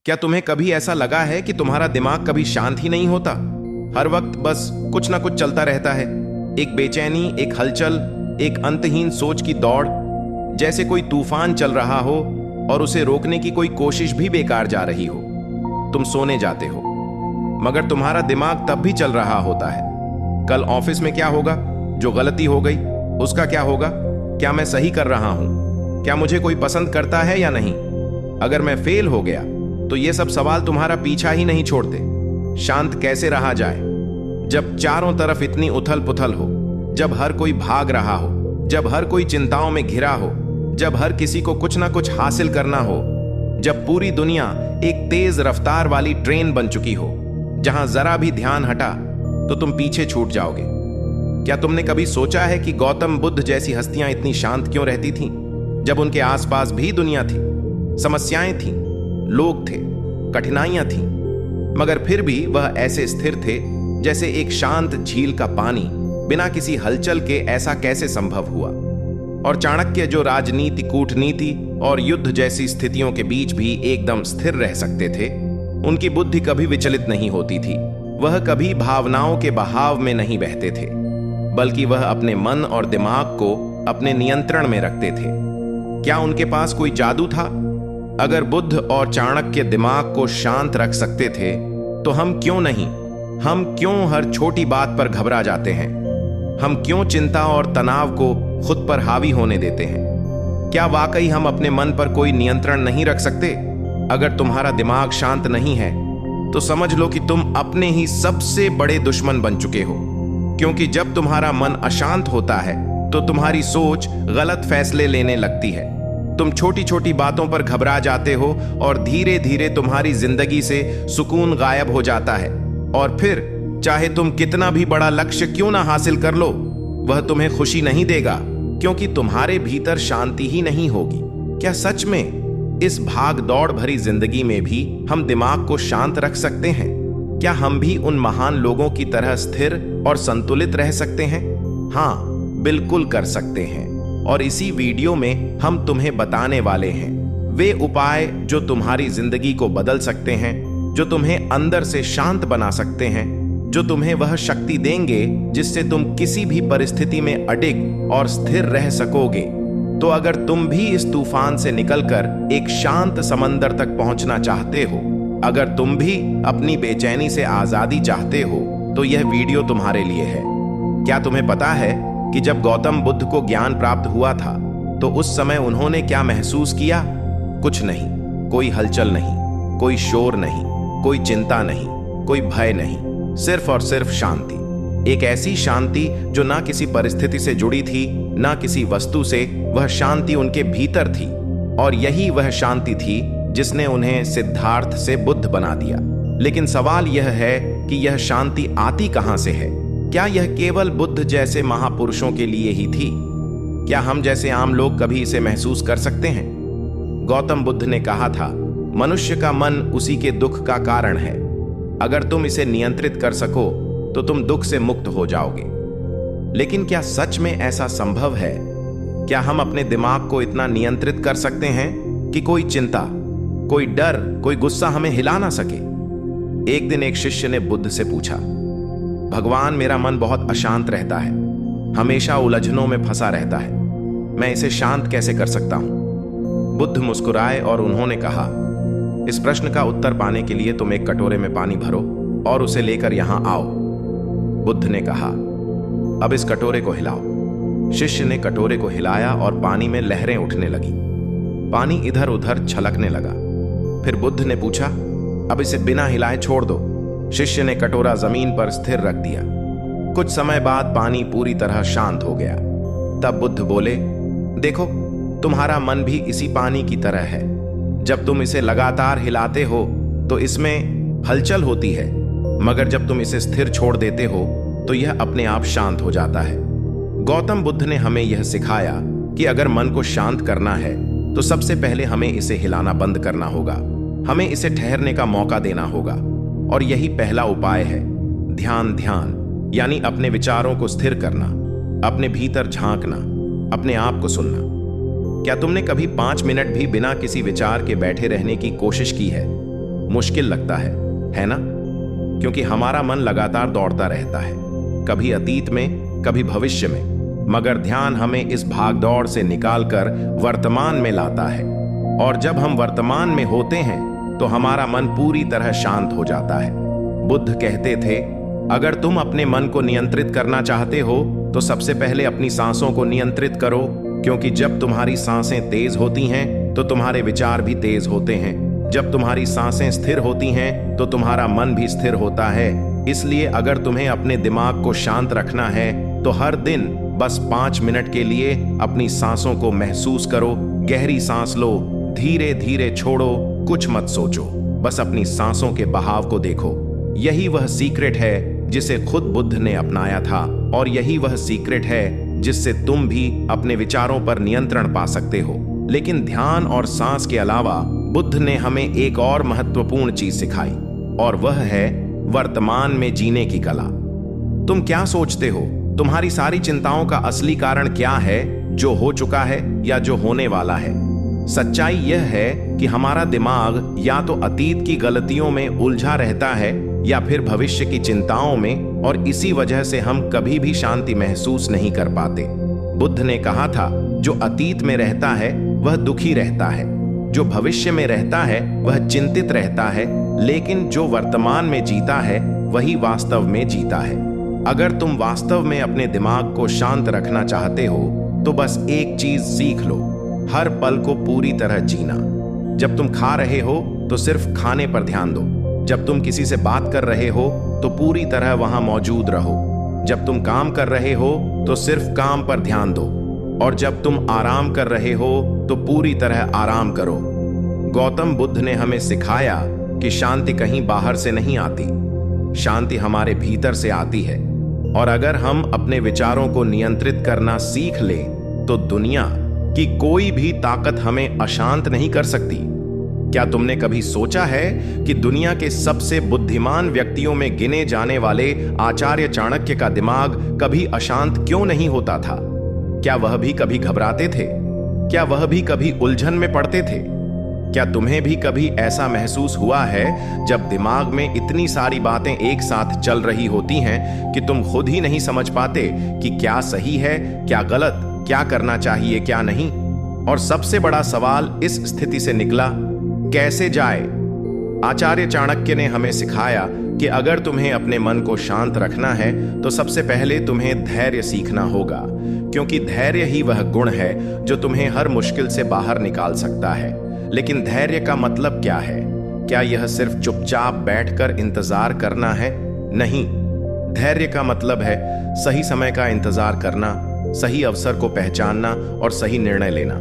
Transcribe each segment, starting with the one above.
क्या तुम्हें कभी ऐसा लगा है कि तुम्हारा दिमाग कभी शांत ही नहीं होता? हर वक्त बस कुछ ना कुछ चलता रहता है। एक बेचैनी, एक हलचल, एक अंतहीन सोच की दौड़, जैसे कोई तूफान चल रहा हो और उसे रोकने की कोई कोशिश भी बेकार जा रही हो। तुम सोने जाते हो मगर तुम्हारा दिमाग तब भी चल रहा होता है। कल ऑफिस में क्या होगा? जो गलती हो गई उसका क्या होगा? क्या मैं सही कर रहा हूं? क्या मुझे कोई पसंद करता है या नहीं? अगर मैं फेल हो गया तो ये सब सवाल तुम्हारा पीछा ही नहीं छोड़ते। शांत कैसे रहा जाए जब चारों तरफ इतनी उथल पुथल हो, जब हर कोई भाग रहा हो, जब हर कोई चिंताओं में घिरा हो, जब हर किसी को कुछ ना कुछ हासिल करना हो, जब पूरी दुनिया एक तेज रफ्तार वाली ट्रेन बन चुकी हो जहां जरा भी ध्यान हटा तो तुम पीछे छूट जाओगे। क्या तुमने कभी सोचा है कि गौतम बुद्ध जैसी हस्तियां इतनी शांत क्यों रहती थीं, जब उनके आसपास भी दुनिया थी, समस्याएं थीं, लोग थे, कठिनाइयां थीं, मगर फिर भी वह ऐसे स्थिर थे जैसे एक शांत झील का पानी बिना किसी हलचल के। ऐसा कैसे संभव हुआ? और चाणक्य जो राजनीति, कूटनीति और युद्ध जैसी स्थितियों के बीच भी एकदम स्थिर रह सकते थे, उनकी बुद्धि कभी विचलित नहीं होती थी। वह कभी भावनाओं के बहाव में नहीं बहते थे, बल्कि वह अपने मन और दिमाग को अपने नियंत्रण में रखते थे। क्या उनके पास कोई जादू था? अगर बुद्ध और चाणक्य दिमाग को शांत रख सकते थे तो हम क्यों नहीं? हम क्यों हर छोटी बात पर घबरा जाते हैं? हम क्यों चिंता और तनाव को खुद पर हावी होने देते हैं? क्या वाकई हम अपने मन पर कोई नियंत्रण नहीं रख सकते? अगर तुम्हारा दिमाग शांत नहीं है तो समझ लो कि तुम अपने ही सबसे बड़े दुश्मन बन चुके हो, क्योंकि जब तुम्हारा मन अशांत होता है तो तुम्हारी सोच गलत फैसले लेने लगती है। तुम छोटी छोटी बातों पर घबरा जाते हो और धीरे धीरे तुम्हारी जिंदगी से सुकून गायब हो जाता है। और फिर चाहे तुम कितना भी बड़ा लक्ष्य क्यों ना हासिल कर लो, वह तुम्हें खुशी नहीं देगा, क्योंकि तुम्हारे भीतर शांति ही नहीं होगी। क्या सच में इस भाग दौड़ भरी जिंदगी में भी हम दिमाग को शांत रख सकते हैं? क्या हम भी उन महान लोगों की तरह स्थिर और संतुलित रह सकते हैं? हाँ, बिल्कुल कर सकते हैं। और इसी वीडियो में हम तुम्हें बताने वाले हैं वे उपाय जो तुम्हारी जिंदगी को बदल सकते हैं, जो तुम्हें अंदर से शांत बना सकते हैं, जो तुम्हें वह शक्ति देंगे जिससे तुम किसी भी परिस्थिति में अडिग और स्थिर रह सकोगे। तो अगर तुम भी इस तूफान से निकलकर एक शांत समंदर तक पहुंचना चाहते हो, अगर तुम भी अपनी बेचैनी से आजादी चाहते हो, तो यह वीडियो तुम्हारे लिए है। क्या तुम्हें पता है कि जब गौतम बुद्ध को ज्ञान प्राप्त हुआ था तो उस समय उन्होंने क्या महसूस किया? कुछ नहीं, कोई हलचल नहीं, कोई शोर नहीं, कोई चिंता नहीं, कोई भय नहीं, सिर्फ और सिर्फ शांति। एक ऐसी शांति जो ना किसी परिस्थिति से जुड़ी थी, ना किसी वस्तु से। वह शांति उनके भीतर थी, और यही वह शांति थी जिसने उन्हें सिद्धार्थ से बुद्ध बना दिया। लेकिन सवाल यह है कि यह शांति आती कहां से है? क्या यह केवल बुद्ध जैसे महापुरुषों के लिए ही थी? क्या हम जैसे आम लोग कभी इसे महसूस कर सकते हैं? गौतम बुद्ध ने कहा था, मनुष्य का मन उसी के दुख का कारण है। अगर तुम इसे नियंत्रित कर सको तो तुम दुख से मुक्त हो जाओगे। लेकिन क्या सच में ऐसा संभव है? क्या हम अपने दिमाग को इतना नियंत्रित कर सकते हैं कि कोई चिंता, कोई डर, कोई गुस्सा हमें हिला ना सके? एक दिन एक शिष्य ने बुद्ध से पूछा, भगवान, मेरा मन बहुत अशांत रहता है, हमेशा उलझनों में फंसा रहता है, मैं इसे शांत कैसे कर सकता हूं? बुद्ध मुस्कुराए और उन्होंने कहा, इस प्रश्न का उत्तर पाने के लिए तुम एक कटोरे में पानी भरो और उसे लेकर यहां आओ। बुद्ध ने कहा, अब इस कटोरे को हिलाओ। शिष्य ने कटोरे को हिलाया और पानी में लहरें उठने लगी। पानी इधर उधर छलकने लगा। फिर बुद्ध ने पूछा, अब इसे बिना हिलाए छोड़ दो। शिष्य ने कटोरा जमीन पर स्थिर रख दिया। कुछ समय बाद पानी पूरी तरह शांत हो गया। तब बुद्ध बोले, देखो, तुम्हारा मन भी इसी पानी की तरह है। जब तुम इसे लगातार हिलाते हो तो इसमें हलचल होती है, मगर जब तुम इसे स्थिर छोड़ देते हो तो यह अपने आप शांत हो जाता है। गौतम बुद्ध ने हमें यह सिखाया कि अगर मन को शांत करना है तो सबसे पहले हमें इसे हिलाना बंद करना होगा। हमें इसे ठहरने का मौका देना होगा, और यही पहला उपाय है। ध्यान, यानी अपने विचारों को स्थिर करना, अपने भीतर झांकना, अपने आप को सुनना। क्या तुमने कभी 5 मिनट भी बिना किसी विचार के बैठे रहने की कोशिश की है? मुश्किल लगता है ना? क्योंकि हमारा मन लगातार दौड़ता रहता है, कभी अतीत में, कभी भविष्य में, मगर ध्यान हमें इस भागदौड़ से निकालकर वर्तमान में लाता है। और जब हम वर्तमान में होते हैं तो हमारा मन पूरी तरह शांत हो जाता है। बुद्ध कहते थे, अगर तुम अपने मन को नियंत्रित करना चाहते हो तो सबसे पहले अपनी सांसों को नियंत्रित करो, क्योंकि जब तुम्हारी सांसें तेज होती हैं तो तुम्हारे विचार भी तेज होते हैं। जब तुम्हारी सांसें स्थिर होती हैं तो तुम्हारा मन भी स्थिर होता है। इसलिए अगर तुम्हें अपने दिमाग को शांत रखना है तो हर दिन बस 5 मिनट के लिए अपनी सांसों को महसूस करो। गहरी सांस लो, धीरे धीरे छोड़ो, कुछ मत सोचो, बस अपनी सांसों के बहाव को देखो। यही वह सीक्रेट है जिसे खुद बुद्ध ने अपनाया था, और यही वह सीक्रेट है जिससे तुम भी अपने विचारों पर नियंत्रण पा सकते हो। लेकिन ध्यान और सांस के अलावा बुद्ध ने हमें एक और महत्वपूर्ण चीज सिखाई, और वह है वर्तमान में जीने की कला। तुम क्या सोचते हो? तुम्हारी सारी चिंताओं का असली कारण क्या है, जो हो चुका है या जो होने वाला है? सच्चाई यह है कि हमारा दिमाग या तो अतीत की गलतियों में उलझा रहता है या फिर भविष्य की चिंताओं में, और इसी वजह से हम कभी भी शांति महसूस नहीं कर पाते। बुद्ध ने कहा था, जो अतीत में रहता है वह दुखी रहता है, जो भविष्य में रहता है वह चिंतित रहता है, लेकिन जो वर्तमान में जीता है वही वास्तव में जीता है। अगर तुम वास्तव में अपने दिमाग को शांत रखना चाहते हो तो बस एक चीज सीख लो, हर पल को पूरी तरह जीना। जब तुम खा रहे हो तो सिर्फ खाने पर ध्यान दो। जब तुम किसी से बात कर रहे हो तो पूरी तरह वहां मौजूद रहो। जब तुम काम कर रहे हो तो सिर्फ काम पर ध्यान दो, और जब तुम आराम कर रहे हो तो पूरी तरह आराम करो। गौतम बुद्ध ने हमें सिखाया कि शांति कहीं बाहर से नहीं आती, शांति हमारे भीतर से आती है। और अगर हम अपने विचारों को नियंत्रित करना सीख ले तो दुनिया कि कोई भी ताकत हमें अशांत नहीं कर सकती। क्या तुमने कभी सोचा है कि दुनिया के सबसे बुद्धिमान व्यक्तियों में गिने जाने वाले आचार्य चाणक्य का दिमाग कभी अशांत क्यों नहीं होता था? क्या वह भी कभी घबराते थे? क्या वह भी कभी उलझन में पड़ते थे? क्या तुम्हें भी कभी ऐसा महसूस हुआ है जब दिमाग में इतनी सारी बातें एक साथ चल रही होती हैं कि तुम खुद ही नहीं समझ पाते कि क्या सही है, क्या गलत, क्या करना चाहिए, क्या नहीं? और सबसे बड़ा सवाल इस स्थिति से निकला, कैसे जाए? आचार्य चाणक्य ने हमें सिखाया कि अगर तुम्हें अपने मन को शांत रखना है तो सबसे पहले तुम्हें धैर्य सीखना होगा, क्योंकि धैर्य ही वह गुण है जो तुम्हें हर मुश्किल से बाहर निकाल सकता है। लेकिन धैर्य का मतलब क्या है? क्या यह सिर्फ चुपचाप बैठकर इंतजार करना है? नहीं, धैर्य का मतलब है सही समय का इंतजार करना, सही अवसर को पहचानना और सही निर्णय लेना।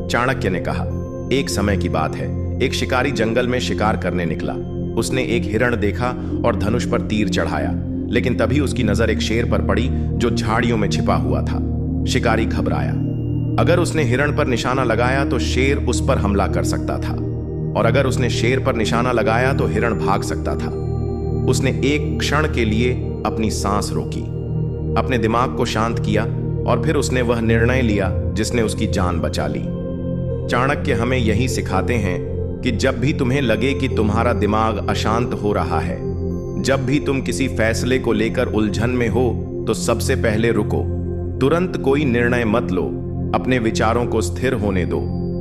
चाणक्य ने कहा, एक समय की बात है, एक शिकारी जंगल में शिकार करने निकला। उसने एक हिरण देखा और धनुष पर तीर चढ़ाया, लेकिन तभी उसकी नजर एक शेर पर पड़ी जो झाड़ियों में छिपा हुआ था। शिकारी घबराया। अगर उसने हिरण पर निशाना लगाया तो शेर उस पर हमला कर सकता था, और अगर उसने शेर पर निशाना लगाया तो हिरण भाग सकता था। उसने एक क्षण के लिए अपनी सांस रोकी, अपने दिमाग को शांत किया, और फिर उसने वह निर्णय लिया जिसने उसकी जान बचा ली। चाणक्य हमें यही सिखाते हैं कि जब भी तुम्हें लगे कि तुम्हारा दिमाग अशांत हो रहा है, जब भी तुम किसी फैसले को लेकर उलझन में हो, तो सबसे पहले रुको, तुरंत कोई निर्णय मत लो, अपने विचारों को स्थिर होने दो,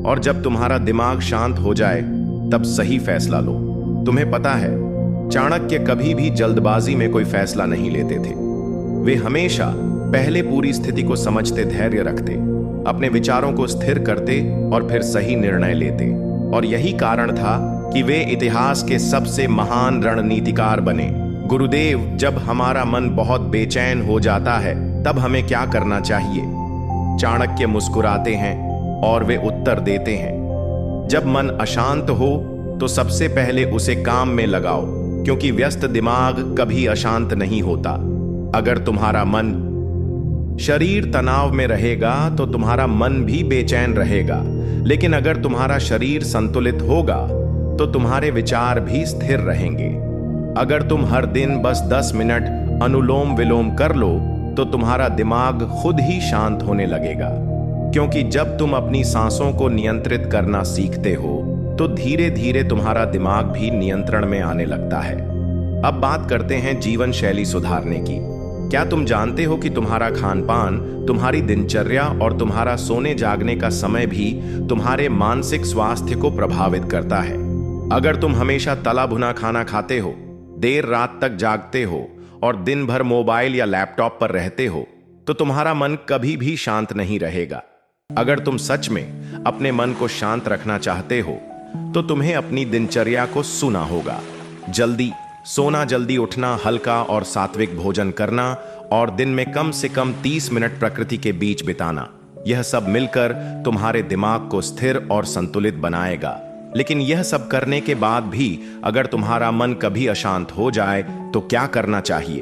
और जब तुम्हारा दिमाग शांत हो जाए तब सही फैसला लो। तुम्हें पता है, चाणक्य कभी भी जल्दबाजी में कोई फैसला नहीं लेते थे। वे हमेशा पहले पूरी स्थिति को समझते, धैर्य रखते, अपने विचारों को स्थिर करते और फिर सही निर्णय लेते। और यही कारण था कि वे इतिहास के सबसे महान रणनीतिकार बने। गुरुदेव, जब हमारा मन बहुत बेचैन हो जाता है तब हमें क्या करना चाहिए? चाणक्य मुस्कुराते हैं और वे उत्तर देते हैं, जब मन अशांत हो तो सबसे पहले उसे काम में लगाओ, क्योंकि व्यस्त दिमाग कभी अशांत नहीं होता। अगर तुम्हारा मन शरीर तनाव में रहेगा तो तुम्हारा मन भी बेचैन रहेगा, लेकिन अगर तुम्हारा शरीर संतुलित होगा तो तुम्हारे विचार भी स्थिर रहेंगे। अगर तुम हर दिन बस 10 मिनट अनुलोम विलोम कर लो तो तुम्हारा दिमाग खुद ही शांत होने लगेगा, क्योंकि जब तुम अपनी सांसों को नियंत्रित करना सीखते हो तो धीरे धीरे तुम्हारा दिमाग भी नियंत्रण में आने लगता है। अब बात करते हैं जीवन शैली सुधारने की। क्या तुम जानते हो कि तुम्हारा खान पान, तुम्हारी दिनचर्या और तुम्हारा सोने जागने का समय भी तुम्हारे मानसिक स्वास्थ्य को प्रभावित करता है? अगर तुम हमेशा तला भुना खाना खाते हो, देर रात तक जागते हो और दिन भर मोबाइल या लैपटॉप पर रहते हो, तो तुम्हारा मन कभी भी शांत नहीं रहेगा। अगर तुम सच में अपने मन को शांत रखना चाहते हो, तो तुम्हें अपनी दिनचर्या को सुना होगा। जल्दी सोना, जल्दी उठना, हल्का और सात्विक भोजन करना और दिन में कम से कम 30 मिनट प्रकृति के बीच बिताना, यह सब मिलकर तुम्हारे दिमाग को स्थिर और संतुलित बनाएगा। लेकिन यह सब करने के बाद भी अगर तुम्हारा मन कभी अशांत हो जाए तो क्या करना चाहिए?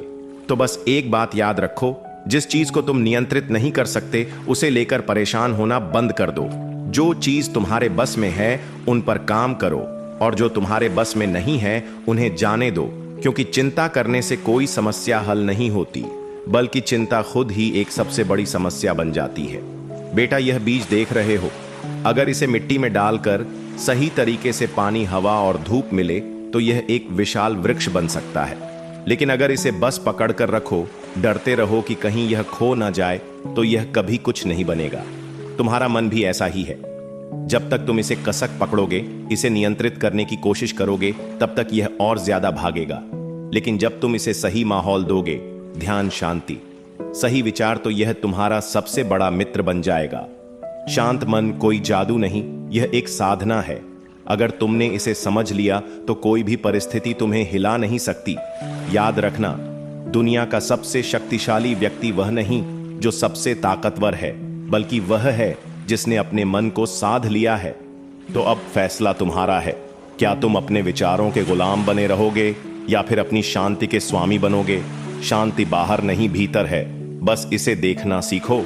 तो बस एक बात याद रखो, जिस चीज को तुम नियंत्रित नहीं कर सकते उसे लेकर परेशान होना बंद कर दो। जो चीज तुम्हारे बस में है उन पर काम करो और जो तुम्हारे बस में नहीं है उन्हें जाने दो, क्योंकि चिंता करने से कोई समस्या हल नहीं होती, बल्कि चिंता खुद ही एक सबसे बड़ी समस्या बन जाती है। बेटा, यह बीज देख रहे हो, अगर इसे मिट्टी में डालकर सही तरीके से पानी, हवा और धूप मिले तो यह एक विशाल वृक्ष बन सकता है। लेकिन अगर इसे बस पकड़ कर रखो, डरते रहो कि कहीं यह खो ना जाए, तो यह कभी कुछ नहीं बनेगा। तुम्हारा मन भी ऐसा ही है। जब तक तुम इसे कसक पकड़ोगे, इसे नियंत्रित करने की कोशिश करोगे, तब तक यह और ज्यादा भागेगा। लेकिन जब तुम इसे सही माहौल दोगे, ध्यान, शांति, सही विचार, तो यह तुम्हारा सबसे बड़ा मित्र बन जाएगा। शांत मन कोई जादू नहीं, यह एक साधना है। अगर तुमने इसे समझ लिया तो कोई भी परिस्थिति तुम्हें हिला नहीं सकती। याद रखना, दुनिया का सबसे शक्तिशाली व्यक्ति वह नहीं जो सबसे ताकतवर है, बल्कि वह है जिसने अपने मन को साध लिया है। तो अब फैसला तुम्हारा है। क्या तुम अपने विचारों के गुलाम बने रहोगे या फिर अपनी शांति के स्वामी बनोगे? शांति बाहर नहीं, भीतर है। बस इसे देखना सीखो।